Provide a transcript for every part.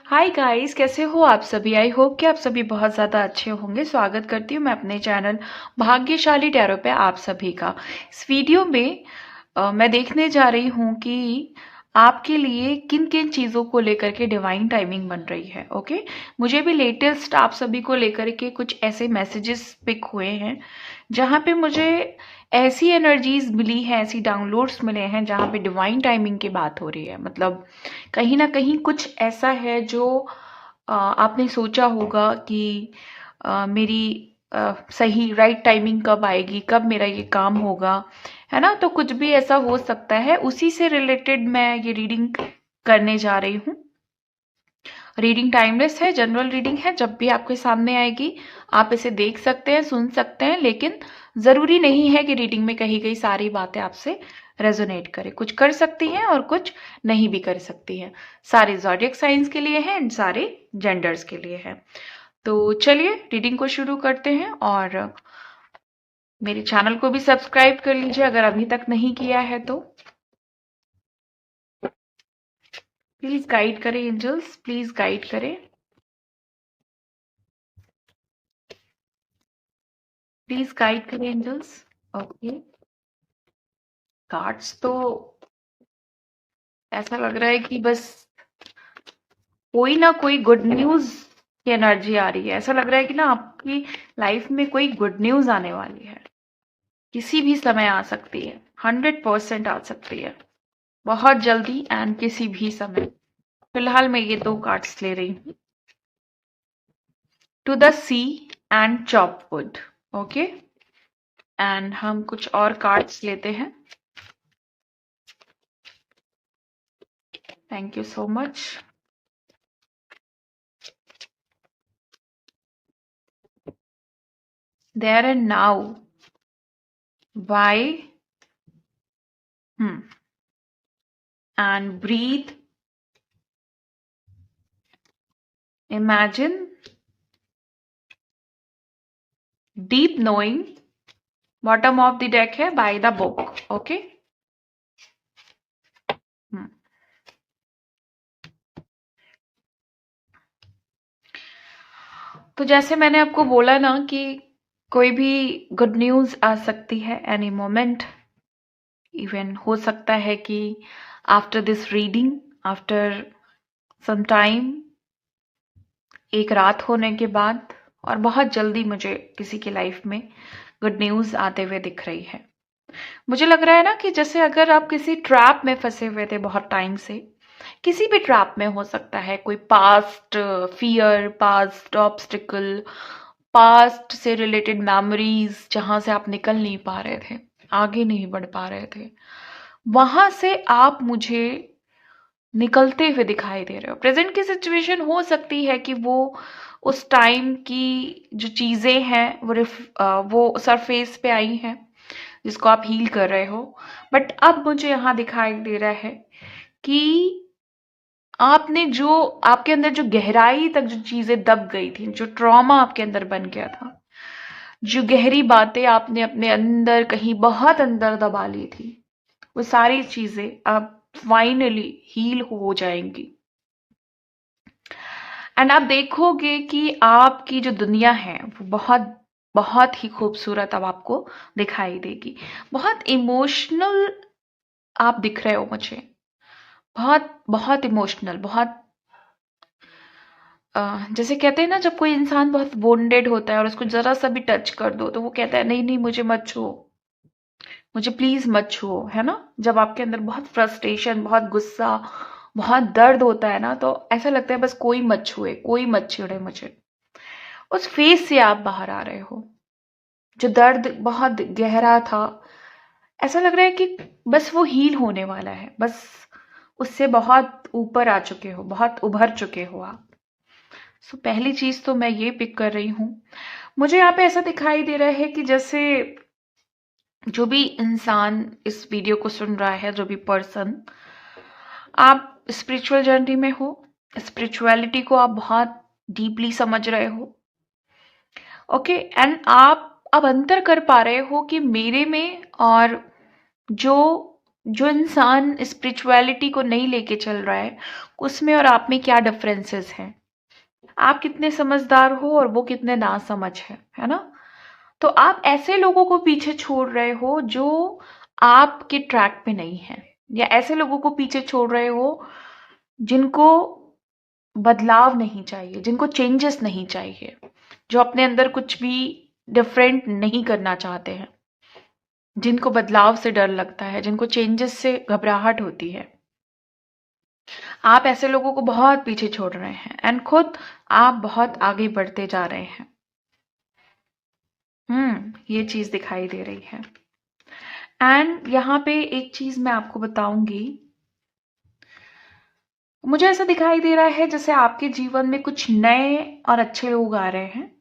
Hi guys, कैसे हो आप सभी। आई होप कि आप सभी बहुत ज़्यादा अच्छे होंगे। स्वागत करती हूँ मैं अपने चैनल भाग्यशाली टैरो पे आप सभी का। इस वीडियो में मैं देखने जा रही हूँ कि आपके लिए किन किन चीज़ों को लेकर के डिवाइन टाइमिंग बन रही है। ओके, मुझे भी लेटेस्ट आप सभी को लेकर के कुछ ऐसे मैसेजेस पिक हुए हैं जहाँ पे मुझे ऐसी एनर्जीज मिली हैं, ऐसी डाउनलोड्स मिले हैं जहाँ पे डिवाइन टाइमिंग की बात हो रही है। मतलब कहीं ना कहीं कुछ ऐसा है जो आपने सोचा होगा कि मेरी सही राइट टाइमिंग कब आएगी, कब मेरा ये काम होगा, है ना। तो कुछ भी ऐसा हो सकता है, उसी से रिलेटेड मैं ये रीडिंग करने जा रही हूँ। रीडिंग टाइमलेस है, जनरल रीडिंग है। जब भी आपके सामने आएगी आप इसे देख सकते हैं, सुन सकते हैं, लेकिन ज़रूरी नहीं है कि रीडिंग में कही गई सारी बातें आपसे रेजोनेट करें। कुछ कर सकती हैं और कुछ नहीं भी कर सकती हैं। सारे ज़ोडिएक साइंस के लिए हैं एंड सारे जेंडर्स के लिए हैं। तो चलिए रीडिंग को शुरू करते हैं। और मेरे चैनल को भी सब्सक्राइब कर लीजिए अगर अभी तक नहीं किया है तो। प्लीज़ गाइड करें एंजल्स, प्लीज़ गाइड करें, प्लीज़ गाइड करें एंजल्स। ओके, कार्ड्स तो ऐसा लग रहा है कि बस कोई ना कोई गुड न्यूज की एनर्जी आ रही है। ऐसा लग रहा है कि ना आपकी लाइफ में कोई गुड न्यूज आने वाली है, किसी भी समय आ सकती है, 100% आ सकती है, बहुत जल्दी एंड किसी भी समय। फिलहाल मैं ये 2 कार्ड्स ले रही हूँ, to the sea and chop wood. Okay, and हम कुछ और कार्ड्स लेते हैं। Thank you so much. There and now, why and breathe. Imagine, deep knowing. Bottom of the deck है बाय द बुक। ओके, तो जैसे मैंने आपको बोला ना कि कोई भी गुड न्यूज आ सकती है एनी मोमेंट। इवन हो सकता है कि after this reading, after some time, एक रात होने के बाद, और बहुत जल्दी मुझे किसी की लाइफ में गुड न्यूज आते हुए दिख रही है। मुझे लग रहा है ना कि जैसे अगर आप किसी ट्रैप में फंसे हुए थे बहुत टाइम से, किसी भी ट्रैप में हो सकता है, कोई past fear, past obstacle, past से रिलेटेड मेमोरीज जहां से आप निकल नहीं पा रहे थे, आगे नहीं बढ़ पा रहे थे, वहां से आप मुझे निकलते हुए दिखाई दे रहे हो। प्रेजेंट की सिचुएशन हो सकती है कि वो उस टाइम की जो चीजें हैं वो सरफेस पे आई हैं जिसको आप हील कर रहे हो। बट अब मुझे यहाँ दिखाई दे रहा है कि आपने जो, आपके अंदर जो गहराई तक जो चीजें दब गई थी, जो ट्रॉमा आपके अंदर बन गया था, जो गहरी बातें आपने अपने अंदर कहीं बहुत अंदर दबा ली थी, वो सारी चीजें अब फाइनली हील हो जाएंगी। एंड आप देखोगे कि आपकी जो दुनिया है वो बहुत बहुत ही खूबसूरत अब आपको दिखाई देगी। बहुत इमोशनल आप दिख रहे हो मुझे, बहुत बहुत इमोशनल, बहुत जैसे कहते हैं ना, जब कोई इंसान बहुत वोंडेड होता है और उसको जरा सा भी टच कर दो तो वो कहता है नहीं नहीं मुझे मत छुओ, मुझे प्लीज मत छुओ, है ना। जब आपके अंदर बहुत फ्रस्ट्रेशन, बहुत गुस्सा, बहुत दर्द होता है ना, तो ऐसा लगता है बस कोई मत छुए, कोई मत छेड़े मुझे। उस फेज से आप बाहर आ रहे हो, जो दर्द बहुत गहरा था, ऐसा लग रहा है कि बस वो हील होने वाला है, बस उससे बहुत ऊपर आ चुके हो, बहुत उभर चुके हो आप। सो पहली चीज तो मैं ये पिक कर रही हूँ। मुझे यहाँ पे ऐसा दिखाई दे रहा है कि जैसे जो भी इंसान इस वीडियो को सुन रहा है, जो भी पर्सन, आप स्पिरिचुअल जर्नी में हो, स्पिरिचुअलिटी को आप बहुत डीपली समझ रहे हो। ओके, एंड आप अब अंतर कर पा रहे हो कि मेरे में और जो जो इंसान स्पिरिचुअलिटी को नहीं लेके चल रहा है, उसमें और आप में क्या डिफरेंसेस हैं? आप कितने समझदार हो और वो कितने नासमझ है ना? तो आप ऐसे लोगों को पीछे छोड़ रहे हो जो आपके ट्रैक पे नहीं है, या ऐसे लोगों को पीछे छोड़ रहे हो जिनको बदलाव नहीं चाहिए, जिनको चेंजेस नहीं चाहिए, जो अपने अंदर कुछ भी डिफरेंट नहीं करना चाहते हैं, जिनको बदलाव से डर लगता है, जिनको चेंजेस से घबराहट होती है। आप ऐसे लोगों को बहुत पीछे छोड़ रहे हैं एंड खुद आप बहुत आगे बढ़ते जा रहे हैं। ये चीज दिखाई दे रही है। एंड यहाँ पे एक चीज मैं आपको बताऊंगी, मुझे ऐसा दिखाई दे रहा है जैसे आपके जीवन में कुछ नए और अच्छे लोग आ रहे हैं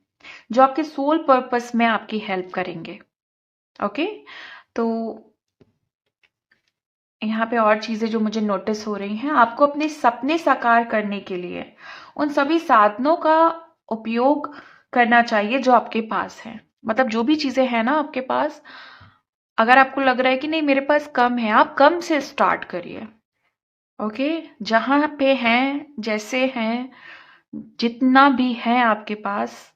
जो आपके सोल पर्पस में आपकी हेल्प करेंगे। ओके, तो यहाँ पे और चीजें जो मुझे नोटिस हो रही हैं, आपको अपने सपने साकार करने के लिए उन सभी साधनों का उपयोग करना चाहिए जो आपके पास है। मतलब जो भी चीजें हैं ना आपके पास, अगर आपको लग रहा है कि नहीं मेरे पास कम है, आप कम से स्टार्ट करिए। ओके, जहां पे हैं, जैसे हैं, जितना भी है आपके पास,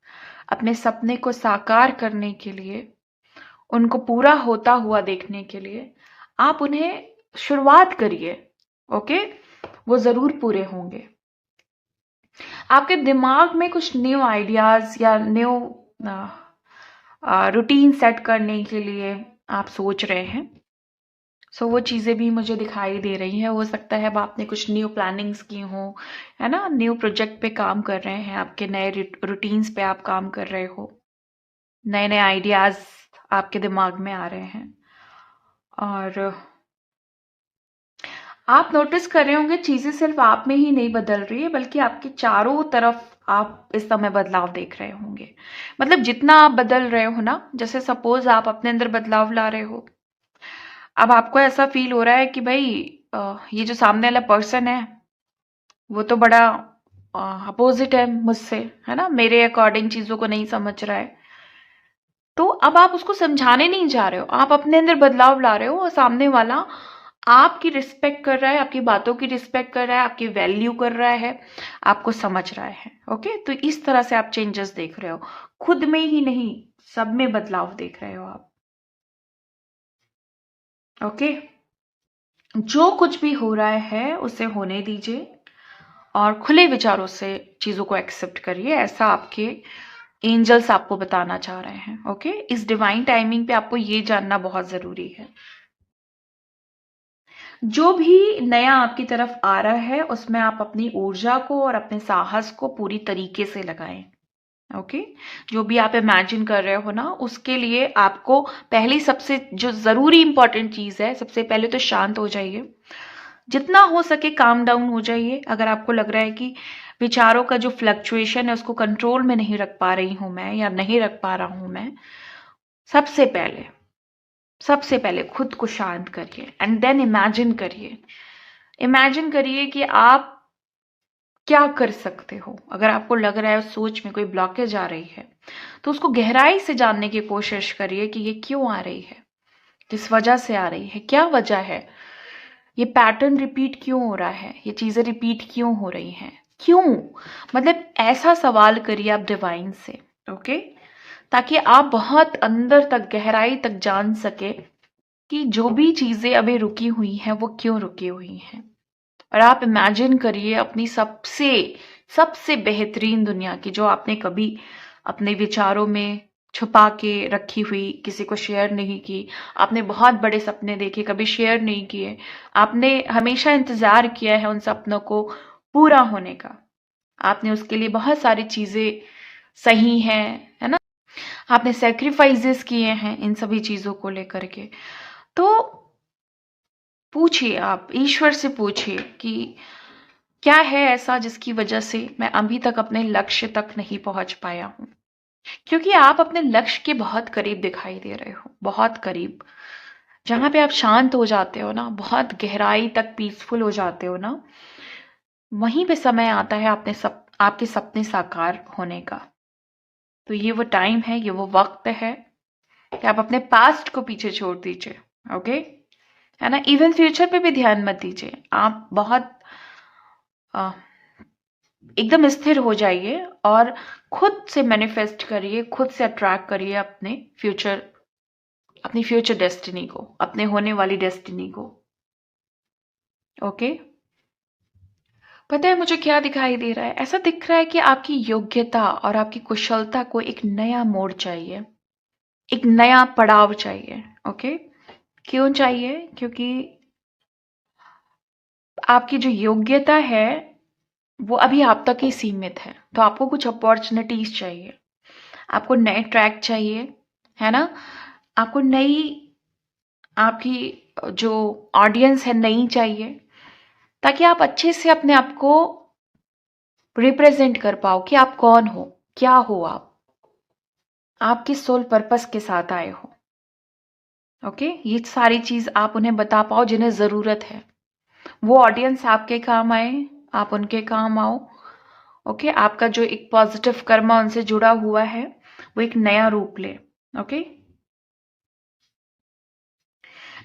अपने सपने को साकार करने के लिए, उनको पूरा होता हुआ देखने के लिए आप उन्हें शुरुआत करिए। ओके, वो जरूर पूरे होंगे। आपके दिमाग में कुछ न्यू आइडियाज या न्यू रूटीन सेट करने के लिए आप सोच रहे हैं। सो वो चीज़ें भी मुझे दिखाई दे रही हैं। हो सकता है अब आपने कुछ न्यू प्लानिंग्स की हो, है ना, न्यू प्रोजेक्ट पे काम कर रहे हैं, आपके नए रूटीन्स पे आप काम कर रहे हो, नए नए आइडियाज आपके दिमाग में आ रहे हैं। और आप नोटिस कर रहे होंगे चीजें सिर्फ आप में ही नहीं बदल रही है, बल्कि आपके चारों तरफ आप इस समय बदलाव देख रहे होंगे। मतलब जितना आप बदल रहे हो ना, जैसे सपोज आप अपने अंदर बदलाव ला रहे हो, अब आपको ऐसा फील हो रहा है कि भाई ये जो सामने वाला पर्सन है वो तो बड़ा अपोजिट है मुझसे, है ना, मेरे अकॉर्डिंग चीजों को नहीं समझ रहा है। तो अब आप उसको समझाने नहीं जा रहे हो, आप अपने अंदर बदलाव ला रहे हो और सामने वाला आपकी रिस्पेक्ट कर रहा है, आपकी बातों की रिस्पेक्ट कर रहा है, आपकी वैल्यू कर रहा है, आपको समझ रहा है। ओके, तो इस तरह से आप चेंजेस देख रहे हो, खुद में ही नहीं, सब में बदलाव देख रहे हो आप। ओके, जो कुछ भी हो रहा है उसे होने दीजिए और खुले विचारों से चीजों को एक्सेप्ट करिए, ऐसा आपके एंजल्स आपको बताना चाह रहे हैं। ओके, इस डिवाइन टाइमिंग पे आपको ये जानना बहुत जरूरी है। जो भी नया आपकी तरफ आ रहा है उसमें आप अपनी ऊर्जा को और अपने साहस को पूरी तरीके से लगाएं। ओके, जो भी आप इमेजिन कर रहे हो ना, उसके लिए आपको पहली सबसे जो जरूरी इंपॉर्टेंट चीज है, सबसे पहले तो शांत हो जाइए, जितना हो सके काम डाउन हो जाइए। अगर आपको लग रहा है कि विचारों का जो फ्लक्चुएशन है उसको कंट्रोल में नहीं रख पा रही हूं मैं, या नहीं रख पा रहा हूं मैं, सबसे पहले खुद को शांत करिए एंड देन इमेजिन करिए कि आप क्या कर सकते हो। अगर आपको लग रहा है उस सोच में कोई ब्लॉकेज आ रही है, तो उसको गहराई से जानने की कोशिश करिए कि ये क्यों आ रही है, किस वजह से आ रही है, क्या वजह है, ये पैटर्न रिपीट क्यों हो रहा है, ये चीजें रिपीट क्यों हो रही हैं, क्यों। मतलब ऐसा सवाल करिए आप डिवाइन से। ओके, ताकि आप बहुत अंदर तक, गहराई तक जान सके कि जो भी चीजें अभी रुकी हुई हैं वो क्यों रुकी हुई हैं। और आप इमेजिन करिए अपनी सबसे सबसे बेहतरीन दुनिया की, जो आपने कभी अपने विचारों में छुपा के रखी हुई, किसी को शेयर नहीं की। आपने बहुत बड़े सपने देखे, कभी शेयर नहीं किए। आपने हमेशा इंतजार किया है उन सपनों को पूरा होने का। आपने उसके लिए बहुत सारी चीजें सही हैं, है ना, आपने सेक्रीफाइसेस किए हैं इन सभी चीजों को लेकर के। तो पूछिए, आप ईश्वर से पूछिए कि क्या है ऐसा जिसकी वजह से मैं अभी तक अपने लक्ष्य तक नहीं पहुंच पाया हूं। क्योंकि आप अपने लक्ष्य के बहुत करीब दिखाई दे रहे हो, बहुत करीब। जहां पे आप शांत हो जाते हो ना, बहुत गहराई तक पीसफुल हो जाते हो ना, वहीं पे समय आता है आपके सपने साकार होने का। तो ये वो टाइम है, ये वो वक्त है कि आप अपने पास्ट को पीछे छोड़ दीजिए। ओके, है ना। इवन फ्यूचर पे भी ध्यान मत दीजिए, आप बहुत अ, एकदम स्थिर हो जाइए और खुद से मैनिफेस्ट करिए, खुद से अट्रैक्ट करिए अपनी फ्यूचर डेस्टिनी को, अपने होने वाली डेस्टिनी को। ओके, पता है मुझे क्या दिखाई दे रहा है? ऐसा दिख रहा है कि आपकी योग्यता और आपकी कुशलता को एक नया मोड़ चाहिए, एक नया पड़ाव चाहिए। ओके, क्यों चाहिए? क्योंकि आपकी जो योग्यता है वो अभी आप तक ही सीमित है, तो आपको कुछ अपॉर्चुनिटीज चाहिए, आपको नए ट्रैक चाहिए, है ना। आपको नई, आपकी जो ऑडियंस है नई चाहिए, ताकि आप अच्छे से अपने आप को रिप्रेजेंट कर पाओ कि आप कौन हो, क्या हो आप किस सोल पर्पस के साथ आए हो। ओके, ये सारी चीज आप उन्हें बता पाओ जिन्हें जरूरत है, वो ऑडियंस आपके काम आए, आप उनके काम आओ। ओके, आपका जो एक पॉजिटिव कर्मा उनसे जुड़ा हुआ है वो एक नया रूप ले। ओके,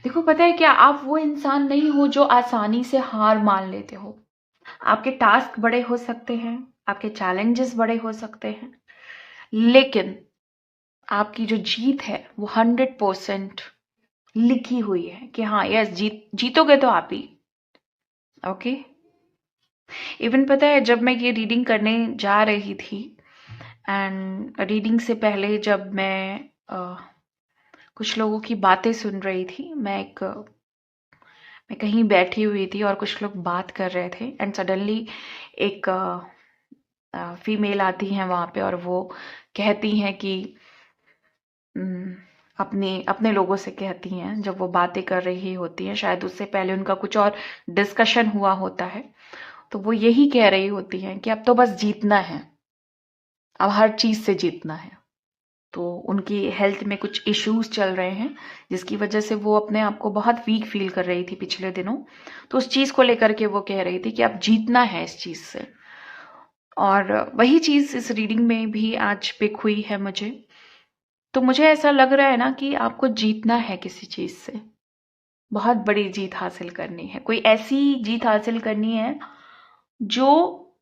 देखो पता है क्या, आप वो इंसान नहीं हो जो आसानी से हार मान लेते हो। आपके टास्क बड़े हो सकते हैं, आपके चैलेंजेस बड़े हो सकते हैं, लेकिन आपकी जो जीत है वो 100% लिखी हुई है कि हाँ यस, जीतोगे तो आप ही। ओके, इवन पता है जब मैं ये रीडिंग करने जा रही थी, एंड रीडिंग से पहले जब मैं कुछ लोगों की बातें सुन रही थी, मैं कहीं बैठी हुई थी और कुछ लोग बात कर रहे थे, एंड सडनली एक फीमेल आती हैं वहां पे और वो कहती हैं कि अपने अपने लोगों से कहती हैं, जब वो बातें कर रही होती हैं, शायद उससे पहले उनका कुछ और डिस्कशन हुआ होता है, तो वो यही कह रही होती हैं कि अब तो बस जीतना है, अब हर चीज से जीतना है। तो उनकी हेल्थ में कुछ इश्यूज चल रहे हैं, जिसकी वजह से वो अपने आप को बहुत वीक फील कर रही थी पिछले दिनों। तो उस चीज को लेकर के वो कह रही थी कि अब जीतना है इस चीज से। और वही चीज इस रीडिंग में भी आज पिक हुई है मुझे। तो मुझे ऐसा लग रहा है ना कि आपको जीतना है किसी चीज से, बहुत बड़ी जीत हासिल करनी है, कोई ऐसी जीत हासिल करनी है जो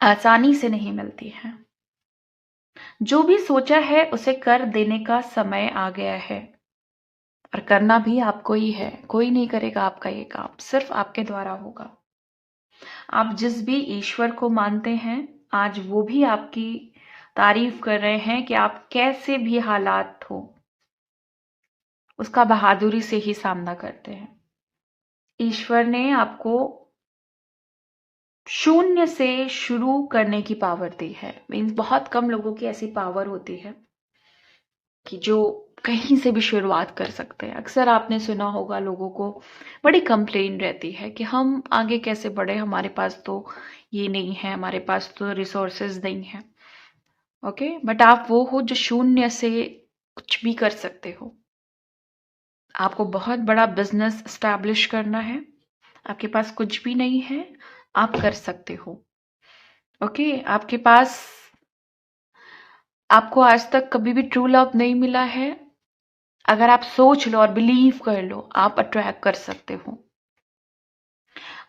आसानी से नहीं मिलती है। जो भी सोचा है उसे कर देने का समय आ गया है, और करना भी आपको ही है, कोई नहीं करेगा आपका ये काम, सिर्फ आपके द्वारा होगा। आप जिस भी ईश्वर को मानते हैं, आज वो भी आपकी तारीफ कर रहे हैं कि आप कैसे भी हालात हो उसका बहादुरी से ही सामना करते हैं। ईश्वर ने आपको शून्य से शुरू करने की पावर दी है। मीन्स बहुत कम लोगों की ऐसी पावर होती है कि जो कहीं से भी शुरुआत कर सकते हैं। अक्सर आपने सुना होगा लोगों को बड़ी कंप्लेन रहती है कि हम आगे कैसे बढ़े, हमारे पास तो ये नहीं है, हमारे पास तो रिसोर्सेज नहीं है। ओके, बट आप वो हो जो शून्य से कुछ भी कर सकते हो। आपको बहुत बड़ा बिजनेस स्टैब्लिश करना है, आपके पास कुछ भी नहीं है, आप कर सकते हो। ओके, आपके पास, आपको आज तक कभी भी ट्रू लव नहीं मिला है, अगर आप सोच लो और बिलीव कर लो, आप अट्रैक्ट कर सकते हो।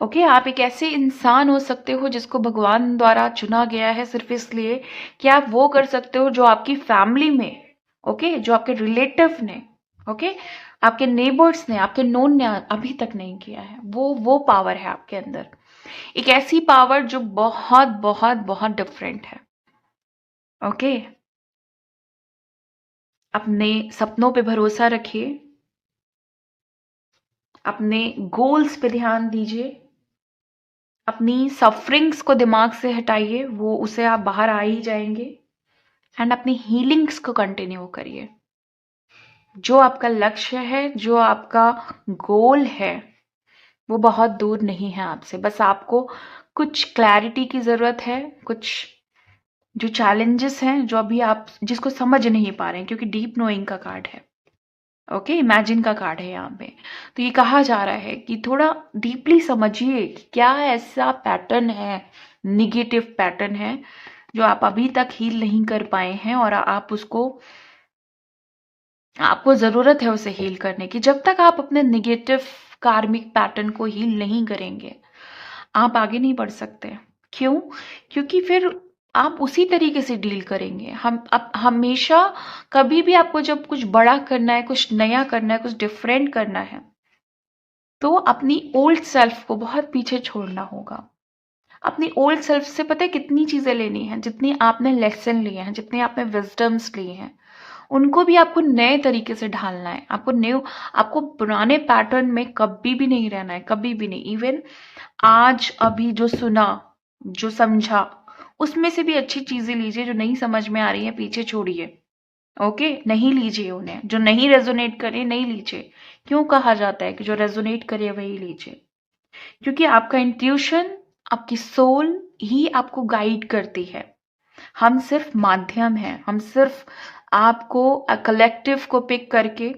ओके, आप एक ऐसे इंसान हो सकते हो जिसको भगवान द्वारा चुना गया है सिर्फ इसलिए कि आप वो कर सकते हो जो आपकी फैमिली में, ओके, जो आपके रिलेटिव ने, ओके, आपके नेबर्स ने, आपके नोन ने अभी तक नहीं किया है। वो पावर है आपके अंदर, एक ऐसी पावर जो बहुत बहुत बहुत डिफरेंट है। ओके, अपने सपनों पे भरोसा रखिए, अपने गोल्स पे ध्यान दीजिए, अपनी सफरिंग्स को दिमाग से हटाइए, वो उसे आप बाहर आ ही जाएंगे, एंड अपनी हीलिंग्स को कंटिन्यू करिए। जो आपका लक्ष्य है, जो आपका गोल है, वो बहुत दूर नहीं है आपसे, बस आपको कुछ क्लैरिटी की जरूरत है, कुछ जो चैलेंजेस हैं जो अभी आप जिसको समझ नहीं पा रहे हैं, क्योंकि डीप नोइंग का कार्ड है। ओके, इमेजिन का कार्ड है यहाँ पे। तो ये कहा जा रहा है कि थोड़ा डीपली समझिए कि क्या ऐसा पैटर्न है, निगेटिव पैटर्न है जो आप अभी तक हील नहीं कर पाए हैं, और आप उसको आपको ज़रूरत है उसे हील करने की। जब तक आप अपने नेगेटिव कार्मिक पैटर्न को हील नहीं करेंगे, आप आगे नहीं बढ़ सकते। क्यों? क्योंकि फिर आप उसी तरीके से डील करेंगे। हम अब हमेशा कभी भी आपको जब कुछ बड़ा करना है, कुछ नया करना है, कुछ डिफरेंट करना है, तो अपनी ओल्ड सेल्फ को बहुत पीछे छोड़ना होगा। अपनी ओल्ड सेल्फ से पता है कितनी चीज़ें लेनी है, जितनी आपने लेसन लिए हैं, जितने आपने विजडम्स लिए हैं, उनको भी आपको नए तरीके से ढालना है। आपको पुराने पैटर्न में कभी भी नहीं रहना है, कभी भी नहीं। इवन आज अभी जो सुना, जो समझा, उसमें से भी अच्छी चीजें लीजिए। जो नहीं समझ में आ रही है पीछे छोड़िए। ओके, नहीं लीजिए उन्हें। जो नहीं रेजोनेट करे नहीं लीजिए। क्यों कहा जाता है कि जो रेजोनेट करे वही लीजिए? क्योंकि आपका इंट्यूशन, आपकी सोल ही आपको गाइड करती है। हम सिर्फ माध्यम हैं। हम सिर्फ आपको कलेक्टिव को पिक करके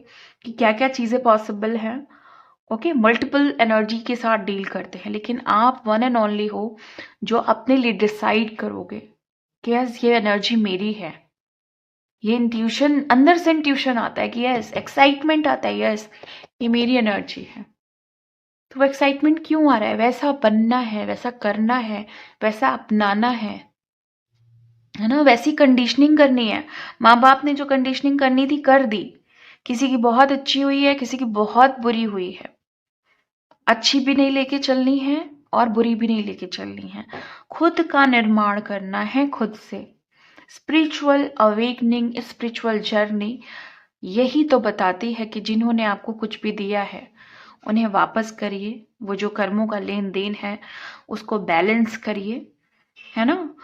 कि क्या क्या चीजें पॉसिबल हैं, ओके, मल्टीपल एनर्जी के साथ डील करते हैं। लेकिन आप वन एंड ओनली हो जो अपने लिए डिसाइड करोगे कि यस ये एनर्जी मेरी है। ये इंट्यूशन, अंदर से इंट्यूशन आता है कि यस, एक्साइटमेंट आता है, यस ये मेरी एनर्जी है। तो वो एक्साइटमेंट क्यों आ रहा है? वैसा बनना है, वैसा करना है, वैसा अपनाना है ना? वैसी कंडीशनिंग करनी है। माँ बाप ने जो कंडीशनिंग करनी थी कर दी। किसी की बहुत अच्छी हुई है, किसी की बहुत बुरी हुई है। अच्छी भी नहीं लेके चलनी है और बुरी भी नहीं लेके चलनी है। खुद का निर्माण करना है खुद से। स्पिरिचुअल अवेकनिंग, स्पिरिचुअल जर्नी यही तो बताती है कि जिन्होंने आपको कुछ भी दिया है उन्हें वापस करिए। वो जो कर्मों का लेन देन है उसको बैलेंस करिए, है ना?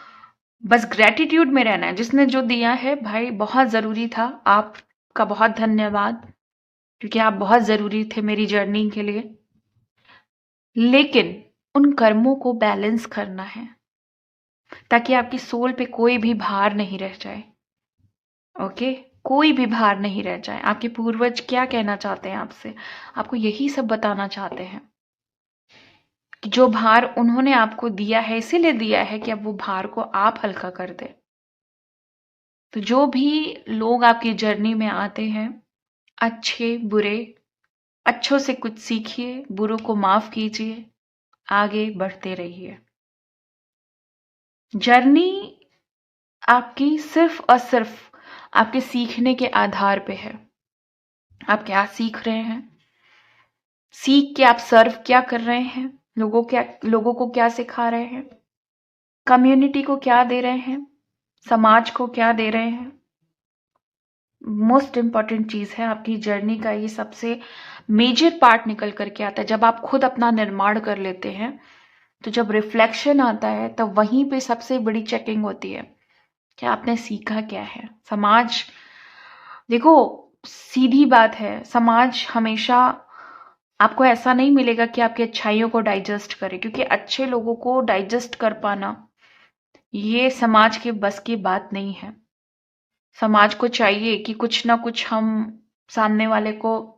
बस ग्रेटिट्यूड में रहना है। जिसने जो दिया है भाई बहुत जरूरी था, आपका बहुत धन्यवाद, क्योंकि आप बहुत जरूरी थे मेरी जर्नी के लिए। लेकिन उन कर्मों को बैलेंस करना है ताकि आपकी सोल पे कोई भी भार नहीं रह जाए। ओके, कोई भी भार नहीं रह जाए। आपके पूर्वज क्या कहना चाहते हैं आपसे? आपको यही सब बताना चाहते हैं कि जो भार उन्होंने आपको दिया है इसीलिए दिया है कि अब वो भार को आप हल्का कर दे। तो जो भी लोग आपकी जर्नी में आते हैं, अच्छे बुरे, अच्छों से कुछ सीखिए, बुरों को माफ कीजिए, आगे बढ़ते रहिए। जर्नी आपकी सिर्फ और सिर्फ आपके सीखने के आधार पे है। आप क्या सीख रहे हैं, सीख के आप सर्व क्या कर रहे हैं, लोगों को क्या सिखा रहे हैं, कम्युनिटी को क्या दे रहे हैं, समाज को क्या दे रहे हैं। मोस्ट इंपॉर्टेंट चीज है आपकी जर्नी का ये सबसे मेजर पार्ट निकल करके आता है। जब आप खुद अपना निर्माण कर लेते हैं तो जब रिफ्लेक्शन आता है तब वहीं पे सबसे बड़ी चेकिंग होती है कि आपने सीखा क्या है। समाज, देखो सीधी बात है, समाज हमेशा आपको ऐसा नहीं मिलेगा कि आपकी अच्छाइयों को डाइजेस्ट करे, क्योंकि अच्छे लोगों को डाइजेस्ट कर पाना ये समाज के बस की बात नहीं है। समाज को चाहिए कि कुछ ना कुछ हम सामने वाले को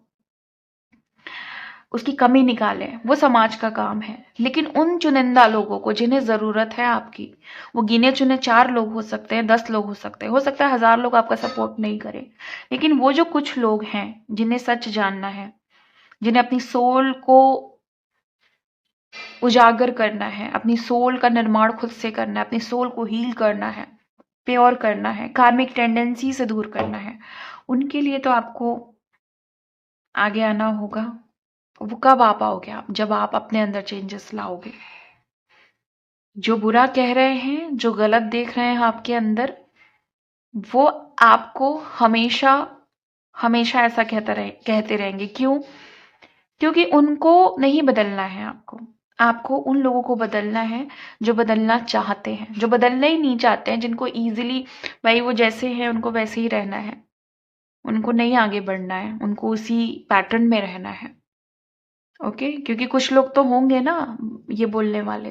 उसकी कमी निकालें, वो समाज का काम है। लेकिन उन चुनिंदा लोगों को जिन्हें जरूरत है आपकी, वो गिने चुने 4 लोग हो सकते हैं, 10 लोग हो सकता है 1000 लोग आपका सपोर्ट नहीं करें, लेकिन वो जो कुछ लोग हैं जिन्हें सच जानना है, जिन्हें अपनी सोल को उजागर करना है, अपनी सोल का निर्माण खुद से करना है, अपनी सोल को हील करना है, प्योर करना है, कार्मिक टेंडेंसी से दूर करना है, उनके लिए तो आपको आगे आना होगा। वो कब आ पाओगे आप? जब आप अपने अंदर चेंजेस लाओगे। जो बुरा कह रहे हैं, जो गलत देख रहे हैं आपके अंदर, वो आपको हमेशा हमेशा ऐसा कहते रहेंगे। क्यों? क्योंकि उनको नहीं बदलना है आपको। आपको उन लोगों को बदलना है जो बदलना चाहते हैं, जो बदलना ही नहीं चाहते हैं, जिनको इजीली भाई वो जैसे हैं उनको वैसे ही रहना है, उनको नहीं आगे बढ़ना है, उनको उसी पैटर्न में रहना है। ओके, क्योंकि कुछ लोग तो होंगे ना ये बोलने वाले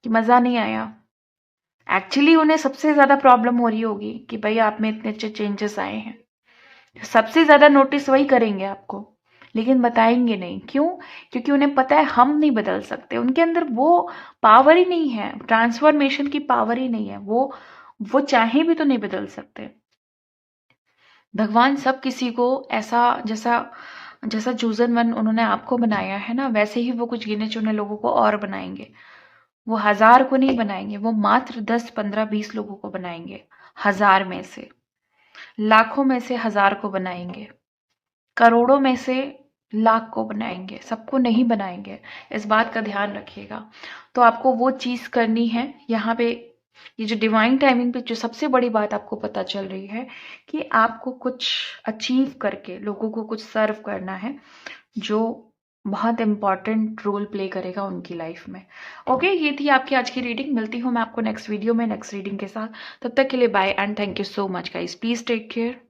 कि मजा नहीं आया। एक्चुअली उन्हें सबसे ज्यादा प्रॉब्लम हो रही होगी कि भाई आप में इतने अच्छे चेंजेस आए हैं। सबसे ज्यादा नोटिस वही करेंगे आपको, लेकिन बताएंगे नहीं। क्यों? क्योंकि उन्हें पता है हम नहीं बदल सकते। उनके अंदर वो पावर ही नहीं है, ट्रांसफॉर्मेशन की पावर ही नहीं है। वो चाहे भी तो नहीं बदल सकते। भगवान सब किसी को ऐसा जैसा जैसा चूजन वन उन्होंने आपको बनाया है ना, वैसे ही वो कुछ गिने चुने लोगों को और बनाएंगे। वो 1000 को नहीं बनाएंगे, वो मात्र 10, 15, 20 लोगों को बनाएंगे। 1000 में से, लाखों में से 1000 को बनाएंगे, करोड़ों में से लाख को बनाएंगे, सबको नहीं बनाएंगे। इस बात का ध्यान रखिएगा। तो आपको वो चीज करनी है। यहाँ पे ये जो डिवाइन टाइमिंग पे जो सबसे बड़ी बात आपको पता चल रही है कि आपको कुछ अचीव करके लोगों को कुछ सर्व करना है, जो बहुत इंपॉर्टेंट रोल प्ले करेगा उनकी लाइफ में। ओके, ये थी आपकी आज की रीडिंग। मिलती हूँ मैं आपको नेक्स्ट वीडियो में नेक्स्ट रीडिंग के साथ। तब तक के लिए bye and thank you so much guys. Please take care.